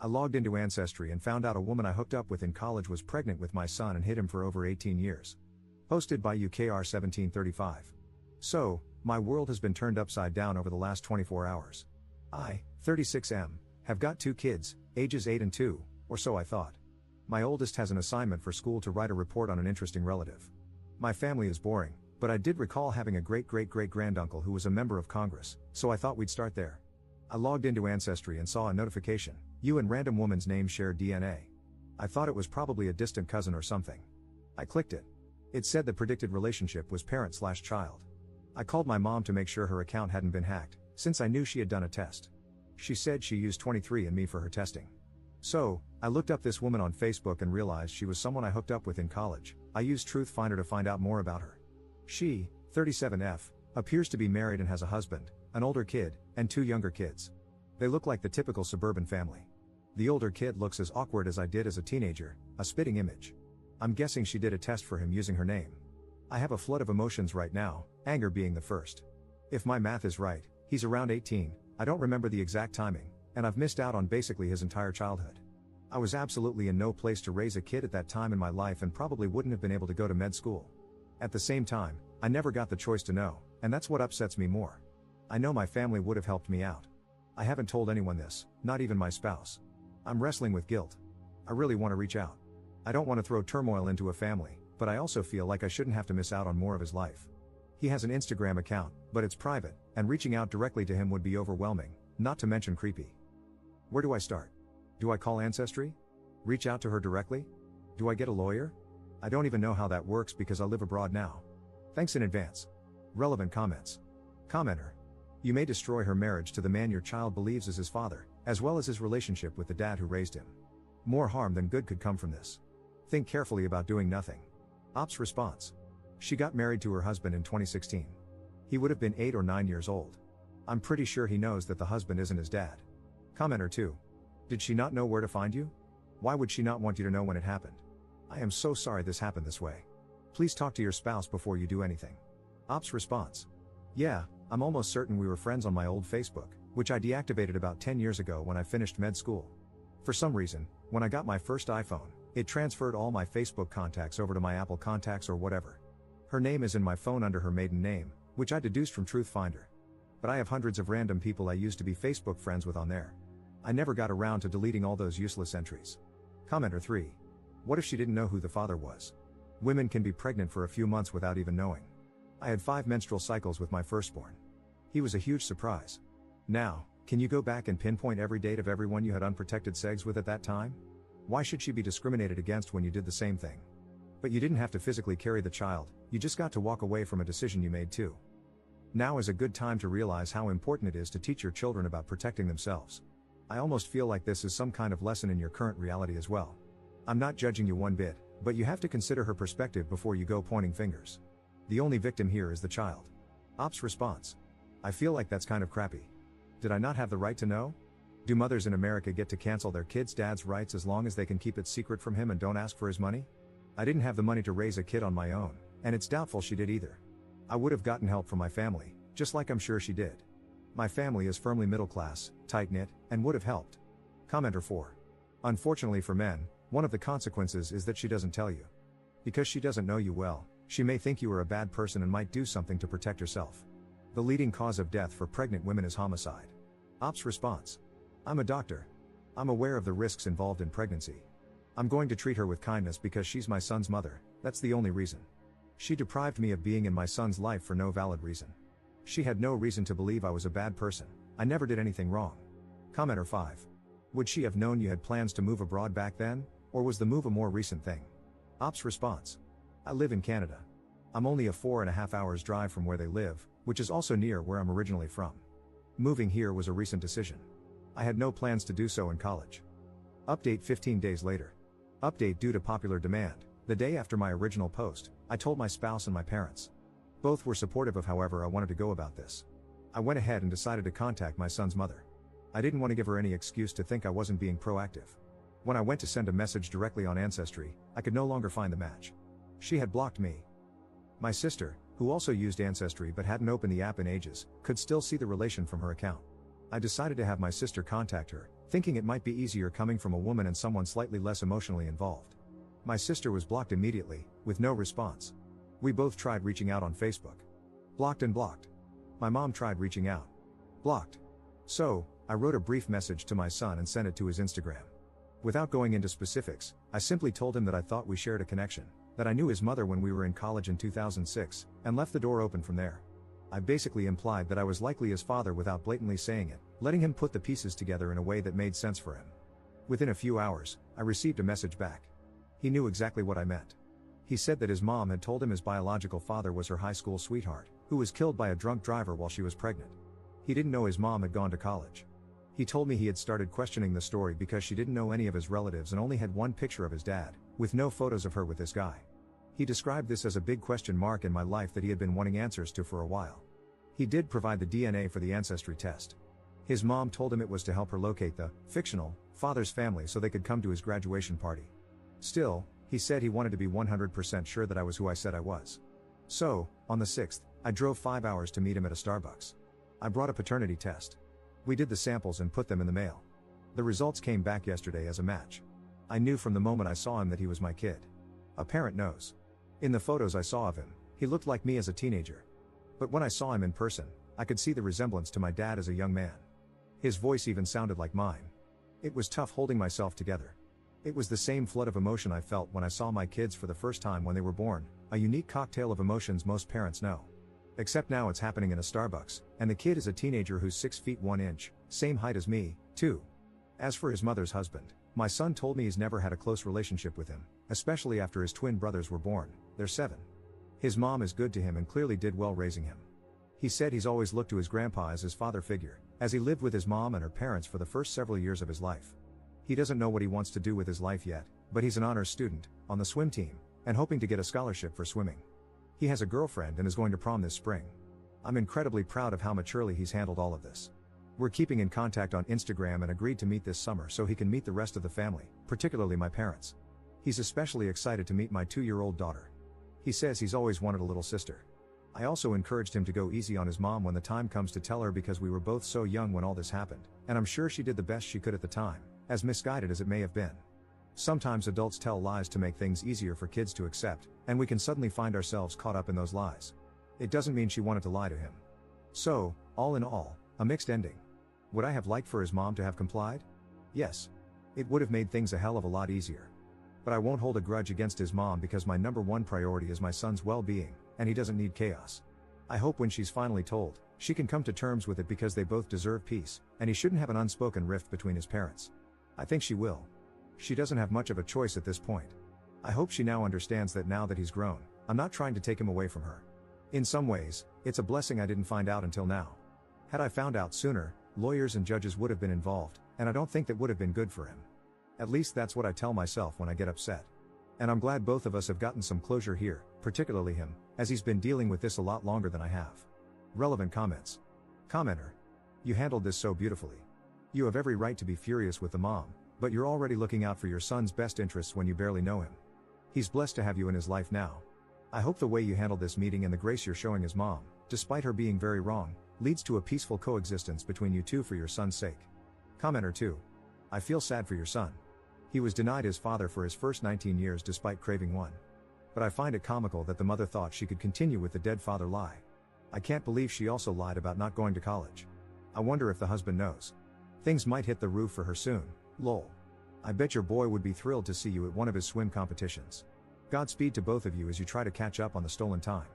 I logged into Ancestry and found out a woman I hooked up with in college was pregnant with my son and hid him for over 18 years. Posted by UKR1735. So, my world has been turned upside down over the last 24 hours. I, 36M, have got 2 kids, ages 8 and 2, or so I thought. My oldest has an assignment for school to write a report on an interesting relative. My family is boring, but I did recall having a great-great-great-granduncle who was a member of Congress, so I thought we'd start there. I logged into Ancestry and saw a notification, you and random woman's name share DNA. I thought it was probably a distant cousin or something. I clicked it. It said the predicted relationship was parent/child. I called my mom to make sure her account hadn't been hacked, since I knew she had done a test. She said she used 23andMe for her testing. So, I looked up this woman on Facebook and realized she was someone I hooked up with in college. I used Truthfinder to find out more about her. She, 37F, appears to be married and has a husband, an older kid, and 2 younger kids. They look like the typical suburban family. The older kid looks as awkward as I did as a teenager, a spitting image. I'm guessing she did a test for him using her name. I have a flood of emotions right now, anger being the first. If my math is right, he's around 18, I don't remember the exact timing, and I've missed out on basically his entire childhood. I was absolutely in no place to raise a kid at that time in my life and probably wouldn't have been able to go to med school. At the same time, I never got the choice to know, and that's what upsets me more. I know my family would have helped me out. I haven't told anyone this, not even my spouse. I'm wrestling with guilt. I really want to reach out. I don't want to throw turmoil into a family, but I also feel like I shouldn't have to miss out on more of his life. He has an Instagram account, but it's private, and reaching out directly to him would be overwhelming, not to mention creepy. Where do I start? Do I call Ancestry? Reach out to her directly? Do I get a lawyer? I don't even know how that works because I live abroad now. Thanks in advance. Relevant comments. Commenter. You may destroy her marriage to the man your child believes is his father, as well as his relationship with the dad who raised him. More harm than good could come from this. Think carefully about doing nothing. Ops response. She got married to her husband in 2016. He would have been 8 or 9 years old. I'm pretty sure he knows that the husband isn't his dad. Commenter 2. Did she not know where to find you? Why would she not want you to know when it happened? I am so sorry this happened this way. Please talk to your spouse before you do anything. Ops response. Yeah, I'm almost certain we were friends on my old Facebook, which I deactivated about 10 years ago when I finished med school. For some reason, when I got my first iPhone, it transferred all my Facebook contacts over to my Apple contacts or whatever. Her name is in my phone under her maiden name, which I deduced from Truthfinder. But I have hundreds of random people I used to be Facebook friends with on there. I never got around to deleting all those useless entries. Commenter 3. What if she didn't know who the father was? Women can be pregnant for a few months without even knowing. I had 5 menstrual cycles with my firstborn. He was a huge surprise. Now, can you go back and pinpoint every date of everyone you had unprotected sex with at that time? Why should she be discriminated against when you did the same thing? But you didn't have to physically carry the child, you just got to walk away from a decision you made too. Now is a good time to realize how important it is to teach your children about protecting themselves. I almost feel like this is some kind of lesson in your current reality as well. I'm not judging you one bit, but you have to consider her perspective before you go pointing fingers. The only victim here is the child. Ops response. I feel like that's kind of crappy. Did I not have the right to know? Do mothers in America get to cancel their kids' dad's rights as long as they can keep it secret from him and don't ask for his money? I didn't have the money to raise a kid on my own, and it's doubtful she did either. I would have gotten help from my family, just like I'm sure she did. My family is firmly middle class, tight-knit, and would have helped. Commenter 4. Unfortunately for men, one of the consequences is that she doesn't tell you. Because she doesn't know you well, she may think you are a bad person and might do something to protect herself. The leading cause of death for pregnant women is homicide. Ops response. I'm a doctor. I'm aware of the risks involved in pregnancy. I'm going to treat her with kindness because she's my son's mother, that's the only reason. She deprived me of being in my son's life for no valid reason. She had no reason to believe I was a bad person. I never did anything wrong. Commenter 5. Would she have known you had plans to move abroad back then, or was the move a more recent thing? Ops response. I live in Canada. I'm only a 4.5 hours drive from where they live, which is also near where I'm originally from. Moving here was a recent decision. I had no plans to do so in college. Update 15 days later. Update due to popular demand. The day after my original post, I told my spouse and my parents. Both were supportive of however I wanted to go about this. I went ahead and decided to contact my son's mother. I didn't want to give her any excuse to think I wasn't being proactive. When I went to send a message directly on Ancestry, I could no longer find the match. She had blocked me. My sister, who also used Ancestry but hadn't opened the app in ages, could still see the relation from her account. I decided to have my sister contact her, thinking it might be easier coming from a woman and someone slightly less emotionally involved. My sister was blocked immediately, with no response. We both tried reaching out on Facebook. Blocked and blocked. My mom tried reaching out. Blocked. So, I wrote a brief message to my son and sent it to his Instagram. Without going into specifics, I simply told him that I thought we shared a connection, that I knew his mother when we were in college in 2006, and left the door open from there. I basically implied that I was likely his father without blatantly saying it, letting him put the pieces together in a way that made sense for him. Within a few hours, I received a message back. He knew exactly what I meant. He said that his mom had told him his biological father was her high school sweetheart, who was killed by a drunk driver while she was pregnant. He didn't know his mom had gone to college. He told me he had started questioning the story because she didn't know any of his relatives and only had one picture of his dad, with no photos of her with this guy. He described this as a big question mark in my life that he had been wanting answers to for a while. He did provide the DNA for the Ancestry test. His mom told him it was to help her locate the fictional father's family so they could come to his graduation party. Still, he said he wanted to be 100% sure that I was who I said I was. So, on the 6th, I drove 5 hours to meet him at a Starbucks. I brought a paternity test. We did the samples and put them in the mail. The results came back yesterday as a match. I knew from the moment I saw him that he was my kid. A parent knows. In the photos I saw of him, he looked like me as a teenager. But when I saw him in person, I could see the resemblance to my dad as a young man. His voice even sounded like mine. It was tough holding myself together. It was the same flood of emotion I felt when I saw my kids for the first time when they were born, a unique cocktail of emotions most parents know. Except now it's happening in a Starbucks, and the kid is a teenager who's 6 feet 1 inch, same height as me, too. As for his mother's husband, my son told me he's never had a close relationship with him, especially after his twin brothers were born. They're 7. His mom is good to him and clearly did well raising him. He said he's always looked to his grandpa as his father figure, as he lived with his mom and her parents for the first several years of his life. He doesn't know what he wants to do with his life yet, but he's an honors student, on the swim team, and hoping to get a scholarship for swimming. He has a girlfriend and is going to prom this spring. I'm incredibly proud of how maturely he's handled all of this. We're keeping in contact on Instagram and agreed to meet this summer so he can meet the rest of the family, particularly my parents. He's especially excited to meet my 2-year-old daughter. He says he's always wanted a little sister. I also encouraged him to go easy on his mom when the time comes to tell her because we were both so young when all this happened, and I'm sure she did the best she could at the time, as misguided as it may have been. Sometimes adults tell lies to make things easier for kids to accept, and we can suddenly find ourselves caught up in those lies. It doesn't mean she wanted to lie to him. So, all in all, a mixed ending. Would I have liked for his mom to have complied? Yes. It would have made things a hell of a lot easier. But I won't hold a grudge against his mom because my #1 priority is my son's well-being, and he doesn't need chaos. I hope when she's finally told, she can come to terms with it because they both deserve peace, and he shouldn't have an unspoken rift between his parents. I think she will. She doesn't have much of a choice at this point. I hope she now understands that now that he's grown, I'm not trying to take him away from her. In some ways, it's a blessing I didn't find out until now. Had I found out sooner, lawyers and judges would have been involved, and I don't think that would have been good for him. At least that's what I tell myself when I get upset. And I'm glad both of us have gotten some closure here, particularly him, as he's been dealing with this a lot longer than I have. Relevant comments. Commenter. You handled this so beautifully. You have every right to be furious with the mom, but you're already looking out for your son's best interests when you barely know him. He's blessed to have you in his life now. I hope the way you handled this meeting and the grace you're showing his mom, despite her being very wrong, leads to a peaceful coexistence between you two for your son's sake. Commenter 2. I feel sad for your son. He was denied his father for his first 19 years despite craving one. But I find it comical that the mother thought she could continue with the dead father lie. I can't believe she also lied about not going to college. I wonder if the husband knows. Things might hit the roof for her soon, lol. I bet your boy would be thrilled to see you at one of his swim competitions. Godspeed to both of you as you try to catch up on the stolen time.